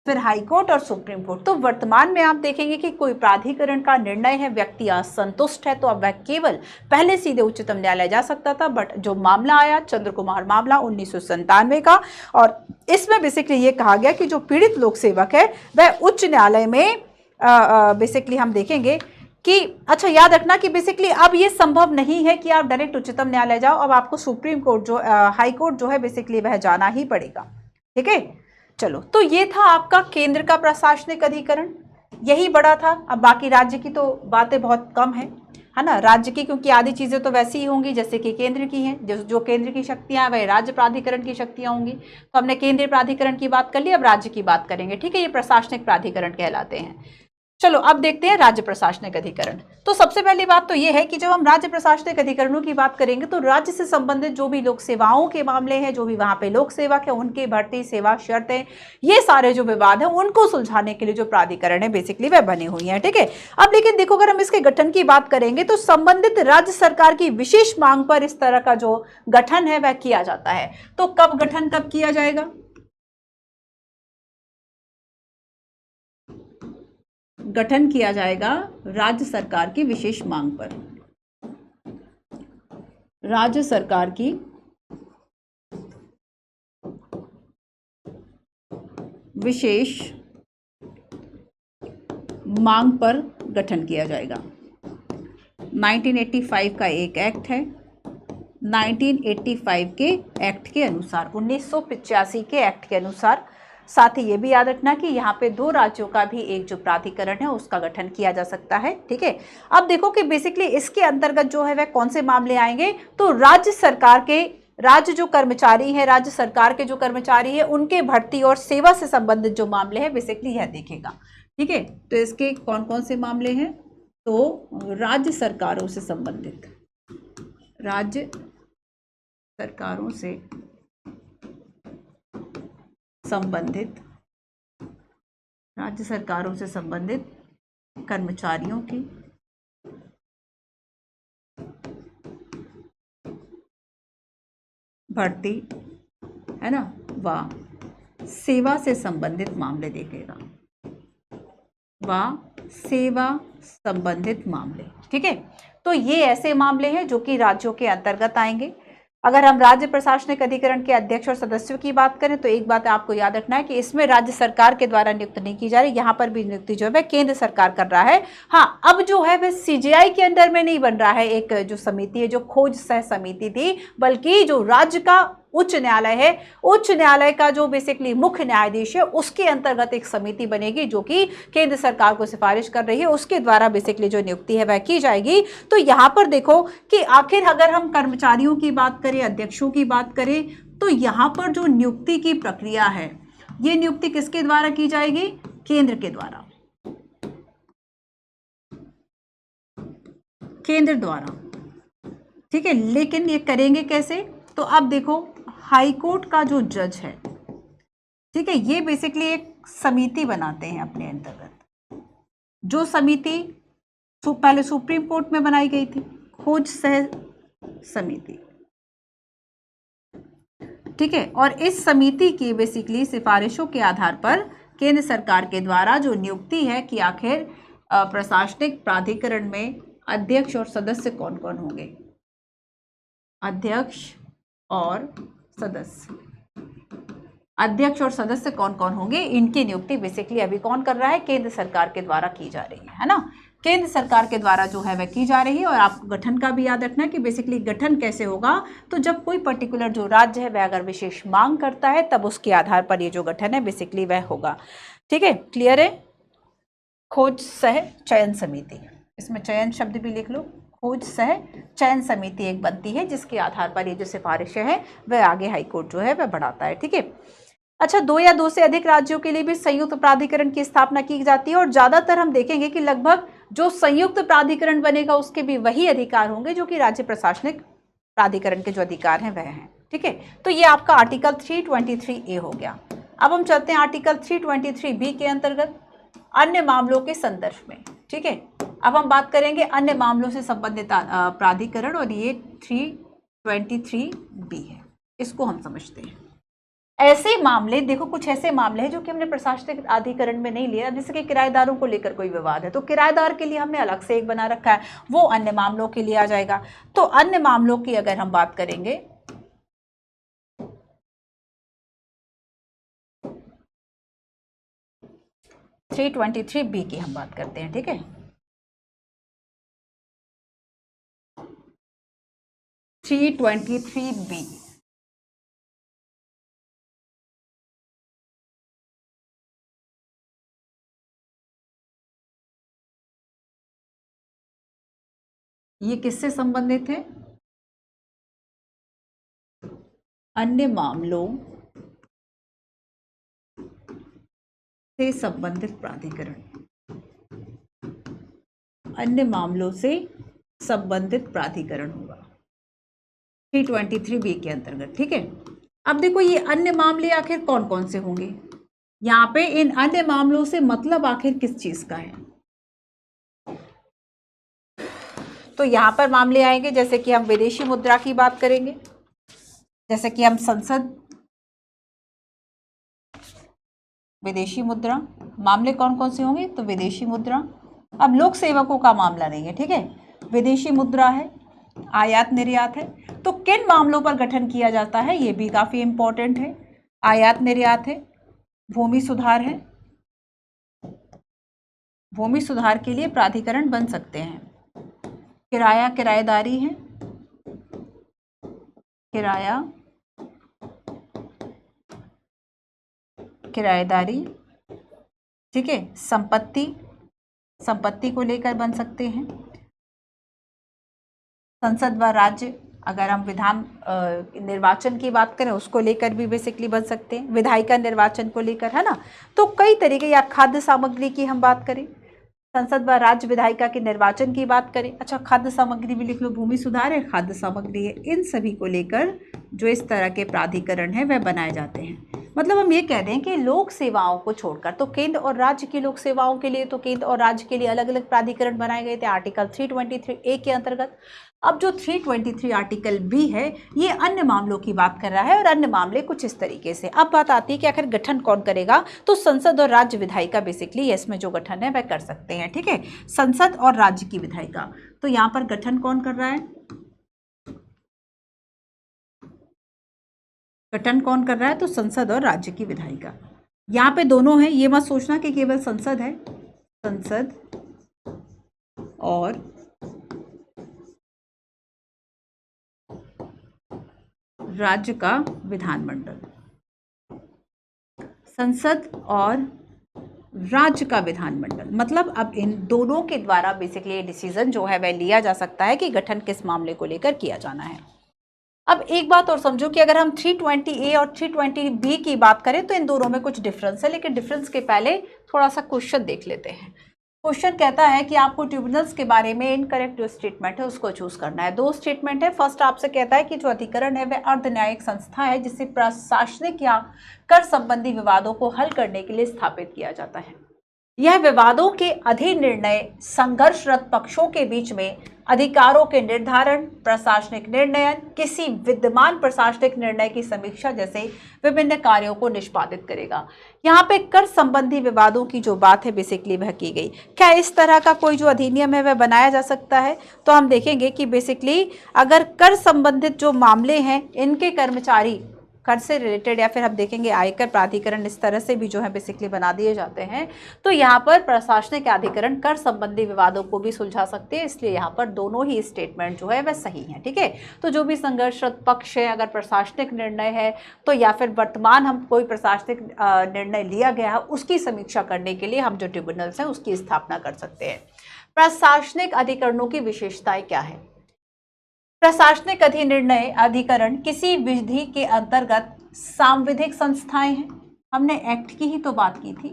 Speaker 1: फिर हाई कोर्ट और सुप्रीम कोर्ट। तो वर्तमान में आप देखेंगे कि कोई प्राधिकरण का निर्णय है, व्यक्ति असंतुष्ट है, तो अब वह केवल पहले सीधे उच्चतम न्यायालय जा सकता था, बट जो मामला आया चंद्र कुमार मामला 1997 का, और इसमें बेसिकली ये कहा गया कि जो पीड़ित लोक सेवक है वह उच्च न्यायालय में बेसिकली हम देखेंगे कि अच्छा याद रखना कि बेसिकली अब ये संभव नहीं है कि आप डायरेक्ट उच्चतम न्यायालय जाओ, अब आपको सुप्रीम कोर्ट जो हाई कोर्ट जो है बेसिकली वह जाना ही पड़ेगा। ठीक है, चलो, तो ये था आपका केंद्र का प्रशासनिक अधिकरण, यही बड़ा था। अब बाकी राज्य की तो बातें बहुत कम है ना, राज्य की, क्योंकि आधी चीजें तो वैसी ही होंगी जैसे कि केंद्र की हैं। जो केंद्र की शक्तियां हैं वह राज्य प्राधिकरण की शक्तियां होंगी। तो हमने केंद्रीय प्राधिकरण की बात कर ली, अब राज्य की बात करेंगे। ठीक है, ये प्रशासनिक प्राधिकरण कहलाते हैं। चलो अब देखते हैं राज्य प्रशासनिक अधिकरण। तो सबसे पहली बात तो ये है कि जब हम राज्य प्रशासनिक अधिकरणों की बात करेंगे तो राज्य से संबंधित जो भी लोक सेवाओं के मामले हैं, जो भी वहां पे लोक सेवक है, उनकी भर्ती, सेवा, शर्तें, ये सारे जो विवाद है उनको सुलझाने के लिए जो प्राधिकरण है बेसिकली वह बनी हुई है। ठीक है, अब लेकिन देखो अगर हम इसके गठन की बात करेंगे तो संबंधित राज्य सरकार की विशेष मांग पर इस तरह का जो गठन है वह किया जाता है। तो कब गठन कब किया जाएगा? गठन किया जाएगा राज्य सरकार की विशेष मांग पर। राज्य सरकार की विशेष मांग पर गठन किया जाएगा। 1985 का एक एक्ट है, 1985 के एक्ट के अनुसार, 1985 के एक्ट के अनुसार। साथ ही ये भी याद रखना कि यहाँ पे दो राज्यों का भी एक जो प्राधिकरण है उसका गठन किया जा सकता है। ठीक है, अब देखो कि बेसिकली इसके अंतर्गत जो है वह कौन से मामले आएंगे, तो राज्य सरकार के जो कर्मचारी है, राज्य सरकार के जो कर्मचारी है उनके भर्ती और सेवा से संबंधित जो मामले हैं बेसिकली यह देखेगा। ठीक है, तो इसके कौन कौन से मामले हैं, तो राज्य सरकारों से संबंधित, राज्य सरकारों से संबंधित, राज्य सरकारों से संबंधित कर्मचारियों की भर्ती है ना, व सेवा से संबंधित मामले देखेगा, व सेवा संबंधित मामले। ठीक है, तो ये ऐसे मामले हैं जो कि राज्यों के अंतर्गत आएंगे। अगर हम राज्य प्रशासनिक अधिकरण के अध्यक्ष और सदस्यों की बात करें तो एक बात आपको याद रखना है कि इसमें राज्य सरकार के द्वारा नियुक्त नहीं की जा रही, यहाँ पर भी नियुक्ति जो है केंद्र सरकार कर रहा है। हाँ, अब जो है वह सीजीआई के अंडर में नहीं बन रहा है, एक जो समिति है जो खोज सह समिति थी, बल्कि जो राज्य का उच्च न्यायालय है, उच्च न्यायालय का जो बेसिकली मुख्य न्यायाधीश है उसके अंतर्गत एक समिति बनेगी जो कि केंद्र सरकार को सिफारिश कर रही है, उसके द्वारा बेसिकली जो नियुक्ति है वह की जाएगी। तो यहाँ पर देखो कि आखिर अगर हम कर्मचारियों की बात करें, अध्यक्षों की बात करें, तो यहाँ पर जो नियुक्ति की प्रक्रिया है ये नियुक्ति किसके द्वारा की जाएगी? केंद्र के द्वारा, केंद्र द्वारा। ठीक है, लेकिन ये करेंगे कैसे? तो अब देखो हाई कोर्ट का जो जज है, ठीक है, ये बेसिकली एक समिति बनाते हैं अपने अंतर्गत, जो समिति पहले सुप्रीम कोर्ट में बनाई गई थी, खोज सह समिति। ठीक है, और इस समिति की बेसिकली सिफारिशों के आधार पर केंद्र सरकार के द्वारा जो नियुक्ति है कि आखिर प्रशासनिक प्राधिकरण में अध्यक्ष और सदस्य कौन कौन होंगे, अध्यक्ष और सदस्य, अध्यक्ष और सदस्य कौन कौन होंगे, इनकी नियुक्ति बेसिकली अभी कौन कर रहा है? केंद्र सरकार के द्वारा की जा रही है ना, केंद्र सरकार के द्वारा जो है वह की जा रही है। और आपको गठन का भी याद रखना है कि बेसिकली गठन कैसे होगा, तो जब कोई पर्टिकुलर जो राज्य है वह अगर विशेष मांग करता है तब उसके आधार पर ये जो गठन है बेसिकली वह होगा। ठीक है, क्लियर है? खोज सह चयन समिति, इसमें चयन शब्द भी लिख लो, खोज सह चयन समिति एक बनती है जिसके आधार पर ये जो सिफारिशें हैं वह आगे हाईकोर्ट जो है वह बढ़ाता है। ठीक है, अच्छा, 2 या 2 से अधिक राज्यों के लिए भी संयुक्त प्राधिकरण की स्थापना की जाती है, और ज्यादातर हम देखेंगे कि लगभग जो संयुक्त प्राधिकरण बनेगा उसके भी वही अधिकार होंगे जो कि राज्य प्रशासनिक प्राधिकरण के जो अधिकार हैं वह हैं। ठीक है, तो ये आपका आर्टिकल 323A हो गया। अब हम चलते हैं आर्टिकल 323B के अंतर्गत अन्य मामलों के संदर्भ में। ठीक है, अब हम बात करेंगे अन्य मामलों से संबंधित प्राधिकरण, और ये 323B है, इसको हम समझते हैं। ऐसे मामले, देखो कुछ ऐसे मामले हैं जो कि हमने प्रशासनिक अधिकरण में नहीं लिया, जैसे कि किराएदारों को लेकर कोई विवाद है तो किराएदार के लिए हमने अलग से एक बना रखा है, वो अन्य मामलों के लिए आ जाएगा। तो अन्य मामलों की अगर हम बात करेंगे 323B की हम बात करते हैं, ठीक है। 323B ये किससे संबंधित है? अन्य मामलों से संबंधित प्राधिकरण, अन्य मामलों से संबंधित प्राधिकरण होगा 323B के अंतर्गत, ठीक है। अब देखो ये अन्य मामले आखिर कौन कौन से होंगे, यहाँ पे इन अन्य मामलों से मतलब आखिर किस चीज का है। तो यहाँ पर मामले आएंगे जैसे कि हम विदेशी मुद्रा की बात करेंगे, जैसे कि हम संसद, विदेशी मुद्रा, मामले कौन कौन से होंगे तो विदेशी मुद्रा। अब लोक सेवकों का मामला नहीं है, ठीक है, विदेशी मुद्रा है, आयात निर्यात है। तो किन मामलों पर गठन किया जाता है ये भी काफी इंपॉर्टेंट है। आयात निर्यात है, भूमि सुधार है, भूमि सुधार के लिए प्राधिकरण बन सकते हैं, किराया किराएदारी है, किराया किराएदारी, ठीक है, संपत्ति, संपत्ति को लेकर बन सकते हैं। संसद व राज्य, अगर हम विधान निर्वाचन की बात करें उसको लेकर भी बेसिकली बन सकते हैं, विधायिका निर्वाचन को लेकर, है ना। तो कई तरीके, या खाद्य सामग्री की हम बात करें, संसद व राज्य विधायिका के निर्वाचन की बात करें, अच्छा खाद्य सामग्री भी लिख लो, भूमि सुधार है, खाद्य सामग्री है, इन सभी को लेकर जो इस तरह के प्राधिकरण है वह बनाए जाते हैं। मतलब हम ये कह रहे हैं कि लोक सेवाओं को छोड़कर, तो केंद्र और राज्य की लोक सेवाओं के लिए तो केंद्र और राज्य के लिए अलग अलग प्राधिकरण बनाए गए थे आर्टिकल 323A के अंतर्गत। अब जो 323 आर्टिकल बी है ये अन्य मामलों की बात कर रहा है, और अन्य मामले कुछ इस तरीके से। अब बात आती है कि आखिर गठन कौन करेगा, तो संसद और राज्य विधायिका बेसिकली इसमें जो गठन है वह कर सकते हैं, ठीक है, संसद और राज्य की विधायिका। तो यहाँ पर गठन कौन कर रहा है, गठन कौन कर रहा है, तो संसद और राज्य की विधायिका। यहाँ पे दोनों है, ये मत सोचना कि केवल संसद है, संसद और राज्य का विधानमंडल, संसद और राज्य का विधानमंडल। मतलब अब इन दोनों के द्वारा बेसिकली डिसीजन जो है वह लिया जा सकता है कि गठन किस मामले को लेकर किया जाना है। अब एक बात और समझो कि अगर हम 320A और 320B की बात करें तो इन दोनों में कुछ डिफरेंस है, लेकिन डिफरेंस के पहले थोड़ा सा क्वेश्चन देख लेते हैं। क्वेश्चन कहता है कि आपको ट्रिब्यूनल्स के बारे में इनकरेक्ट जो स्टेटमेंट है उसको चूज करना है। दो स्टेटमेंट है। फर्स्ट आपसे कहता है कि जो अधिकरण है वह अर्ध न्यायिक संस्था है जिसे प्रशासनिक या कर संबंधी विवादों को हल करने के लिए स्थापित किया जाता है। यह विवादों के अधीन निर्णय, संघर्षरत पक्षों के बीच में अधिकारों के निर्धारण, प्रशासनिक निर्णय, किसी विद्यमान प्रशासनिक निर्णय की समीक्षा जैसे विभिन्न कार्यों को निष्पादित करेगा। यहाँ पे कर संबंधी विवादों की जो बात है बेसिकली वह की गई। क्या इस तरह का कोई जो अधिनियम है वह बनाया जा सकता है? तो हम देखेंगे कि बेसिकली अगर कर संबंधित जो मामले हैं इनके कर्मचारी कर से रिलेटेड, या फिर हम देखेंगे आयकर प्राधिकरण इस तरह से भी जो है बेसिकली बना दिए जाते हैं, तो यहाँ पर प्रशासनिक अधिकरण कर संबंधी विवादों को भी सुलझा सकते हैं। इसलिए यहाँ पर दोनों ही स्टेटमेंट जो है वह सही है, ठीक है। तो जो भी संघर्षरत पक्ष है, अगर प्रशासनिक निर्णय है तो, या फिर वर्तमान हम कोई प्रशासनिक निर्णय लिया गया है उसकी समीक्षा करने के लिए हम जो ट्रिब्यूनल्स हैं उसकी स्थापना कर सकते हैं। प्रशासनिक अधिकरणों की विशेषताएं क्या है? प्रशासनिक अधिनिर्णय अधिकरण किसी विधि के अंतर्गत सांविधिक संस्थाएं हैं। हमने एक्ट की ही तो बात की थी,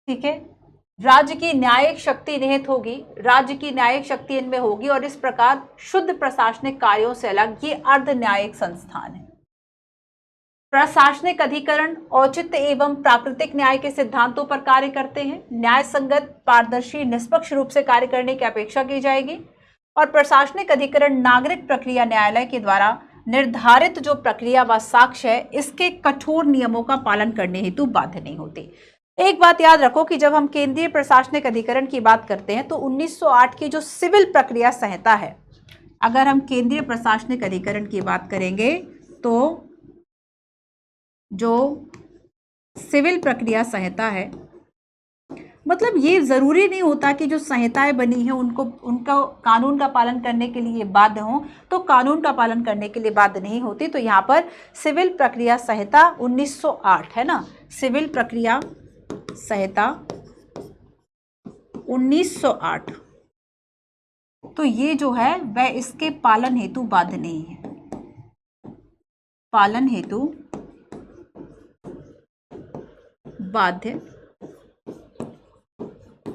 Speaker 1: ठीक है। राज्य की न्यायिक शक्ति निहित होगी, राज्य की न्यायिक शक्ति इनमें होगी, और इस प्रकार शुद्ध प्रशासनिक कार्यों से अलग ये अर्ध न्यायिक संस्थान है। प्रशासनिक अधिकरण औचित्य एवं प्राकृतिक न्याय के सिद्धांतों पर कार्य करते हैं। न्याय संगत, पारदर्शी, निष्पक्ष रूप से कार्य करने की अपेक्षा की जाएगी। और प्रशासनिक अधिकरण नागरिक प्रक्रिया न्यायालय के द्वारा निर्धारित जो प्रक्रिया व साक्ष्य है इसके कठोर नियमों का पालन करने हेतु बाध्य नहीं होती। एक बात याद रखो कि जब हम केंद्रीय प्रशासनिक अधिकरण की बात करते हैं तो 1908 की जो सिविल प्रक्रिया संहिता है, अगर हम केंद्रीय प्रशासनिक अधिकरण की बात करेंगे तो जो सिविल प्रक्रिया संहिता है, मतलब ये जरूरी नहीं होता कि जो संहिताएं बनी है उनका कानून का पालन करने के लिए बाध्य हो, तो कानून का पालन करने के लिए बाध्य नहीं होती। तो यहाँ पर सिविल प्रक्रिया संहिता 1908 है ना, सिविल प्रक्रिया संहिता 1908, तो ये जो है वह इसके पालन हेतु बाध्य नहीं है, पालन हेतु बाध्य,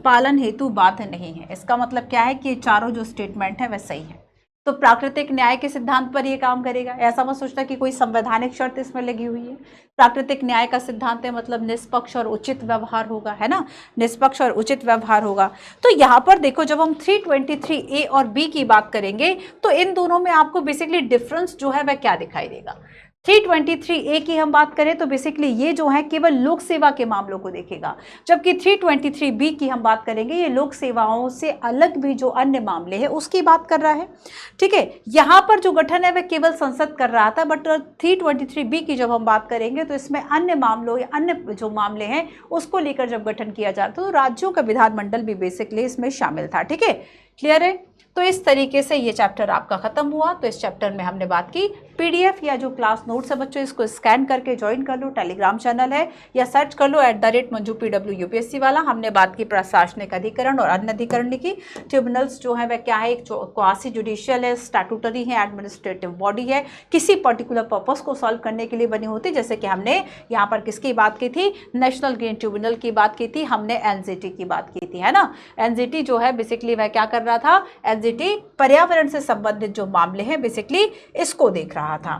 Speaker 1: पालन हेतु बाध्य नहीं है। इसका मतलब क्या है कि चारों जो स्टेटमेंट है वह सही है। तो प्राकृतिक न्याय के सिद्धांत पर यह काम करेगा। ऐसा मत सोचना कि कोई संवैधानिक शर्त इसमें लगी हुई है। प्राकृतिक न्याय का सिद्धांत है मतलब निष्पक्ष और उचित व्यवहार होगा, है ना, निष्पक्ष और उचित व्यवहार होगा। तो यहाँ पर देखो जब हम 323A और B की बात करेंगे तो इन दोनों में आपको बेसिकली डिफरेंस जो है वह क्या दिखाई देगा। 323A की हम बात करें तो बेसिकली ये जो है केवल लोक सेवा के मामलों को देखेगा, जबकि 323B की हम बात करेंगे ये लोक सेवाओं से अलग भी जो अन्य मामले हैं उसकी बात कर रहा है। ठीक है, यहाँ पर जो गठन है वह केवल संसद कर रहा था, बट 323B की जब हम बात करेंगे तो इसमें अन्य मामलों या अन्य जो मामले हैं उसको लेकर जब गठन किया जाता तो राज्यों का विधानमंडल भी बेसिकली इसमें शामिल था। ठीक है, क्लियर है। तो इस तरीके से ये चैप्टर आपका खत्म हुआ। तो इस चैप्टर में हमने बात की PDF या जो क्लास नोट्स है बच्चों इसको स्कैन करके ज्वाइन कर लो, टेलीग्राम चैनल है, या सर्च कर लो @मंजू PW UPSC वाला। हमने बात की प्रशासनिक अधिकरण और अन्य अधिकरण की। ट्रिब्यूनल्स जो है वह क्या है, एक क्वासी जुडिशियल है, स्टैट्यूटरी है, एडमिनिस्ट्रेटिव बॉडी है, किसी पर्टिकुलर पर्पस को सॉल्व करने के लिए बनी होती। जैसे कि हमने यहाँ पर किसकी बात की थी, नेशनल ग्रीन ट्रिब्यूनल की बात की थी, हमने NGT की बात की थी, है ना। NGT जो है बेसिकली वह क्या कर रहा था, NGT पर्यावरण से संबंधित जो मामले हैं बेसिकली इसको देख रहा था।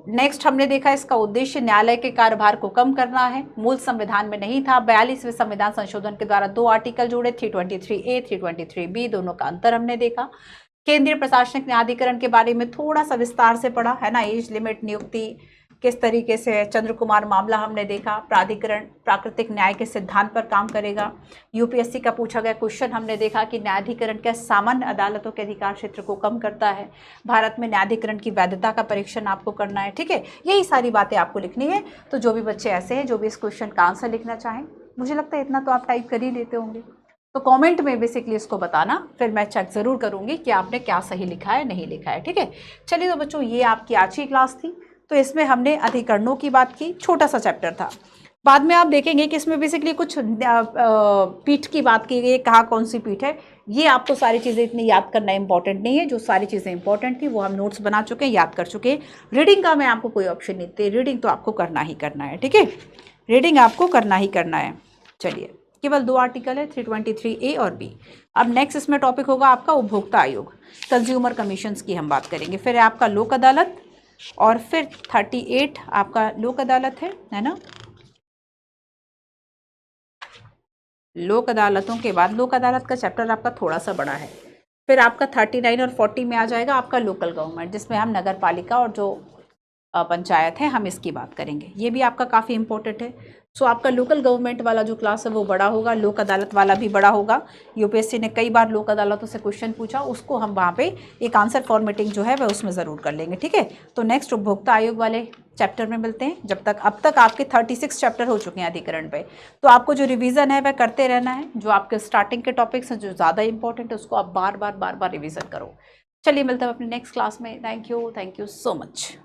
Speaker 1: नेक्स्ट हमने देखा इसका उद्देश्य न्यायालय के कार्यभार को कम करना है, मूल संविधान में नहीं था। 42वें संविधान संशोधन के द्वारा 2 आर्टिकल जोड़े, 323A 323B, दोनों का अंतर हमने देखा। केंद्रीय प्रशासनिक न्यायाधिकरण के बारे में थोड़ा सा विस्तार से पढ़ा, है ना, एज लिमिट, नियुक्ति किस तरीके से, चंद्र कुमार मामला हमने देखा। प्राधिकरण प्राकृतिक न्याय के सिद्धांत पर काम करेगा। UPSC का पूछा गया क्वेश्चन हमने देखा कि न्यायाधिकरण क्या सामान्य अदालतों के अधिकार क्षेत्र को कम करता है। भारत में न्यायाधिकरण की वैधता का परीक्षण आपको करना है। ठीक है, यही सारी बातें आपको लिखनी है। तो जो भी बच्चे ऐसे हैं जो भी इस क्वेश्चन का आंसर लिखना चाहें, मुझे लगता है इतना तो आप टाइप कर ही लेते होंगे, तो कमेंट में बेसिकली इसको बताना, फिर मैं चेक ज़रूर करूँगी कि आपने क्या सही लिखा है, नहीं लिखा है। ठीक है, चलिए तो बच्चों ये आपकी आज की क्लास थी। तो इसमें हमने अधिकरणों की बात की, छोटा सा चैप्टर था। बाद में आप देखेंगे कि इसमें बेसिकली कुछ पीठ की बात की गई है, कहाँ कौन सी पीठ है। ये आपको सारी चीज़ें इतनी याद करना इंपॉर्टेंट नहीं है, जो सारी चीज़ें इंपॉर्टेंट थी वो हम नोट्स बना चुके हैं, याद कर चुके हैं। रीडिंग का मैं आपको कोई ऑप्शन नहीं देती, रीडिंग तो आपको करना ही करना है। ठीक है, रीडिंग आपको करना ही करना है। चलिए, केवल 2 आर्टिकल है, 323A और B। अब नेक्स्ट इसमें टॉपिक होगा आपका उपभोक्ता आयोग, कंज्यूमर कमीशंस की हम बात करेंगे। फिर आपका लोक अदालत, और फिर 38 आपका लोक अदालत है ना। लोक अदालतों के बाद लोक अदालत का चैप्टर आपका थोड़ा सा बड़ा है। फिर आपका 39 और 40 में आ जाएगा आपका लोकल गवर्नमेंट, जिसमें हम नगर पालिका और जो पंचायत है हम इसकी बात करेंगे। ये भी आपका काफ़ी इंपॉर्टेंट है। सो आपका लोकल गवर्नमेंट वाला जो क्लास है वो बड़ा होगा, लोक अदालत वाला भी बड़ा होगा। UPSC ने कई बार लोक अदालतों से क्वेश्चन पूछा, उसको हम वहाँ पे एक आंसर फॉर्मेटिंग जो है वह उसमें ज़रूर कर लेंगे। ठीक है, तो नेक्स्ट उपभोक्ता आयोग वाले चैप्टर में मिलते हैं। जब तक अब तक आपके 36 चैप्टर हो चुके हैं अधिकरण पे, तो आपको जो रिवीजन है वह करते रहना है। जो आपके स्टार्टिंग के टॉपिक्स हैं जो ज़्यादा इंपॉर्टेंट है उसको आप बार बार रिवीजन करो। चलिए मिलते हैं अपने नेक्स्ट क्लास में। Thank you so much.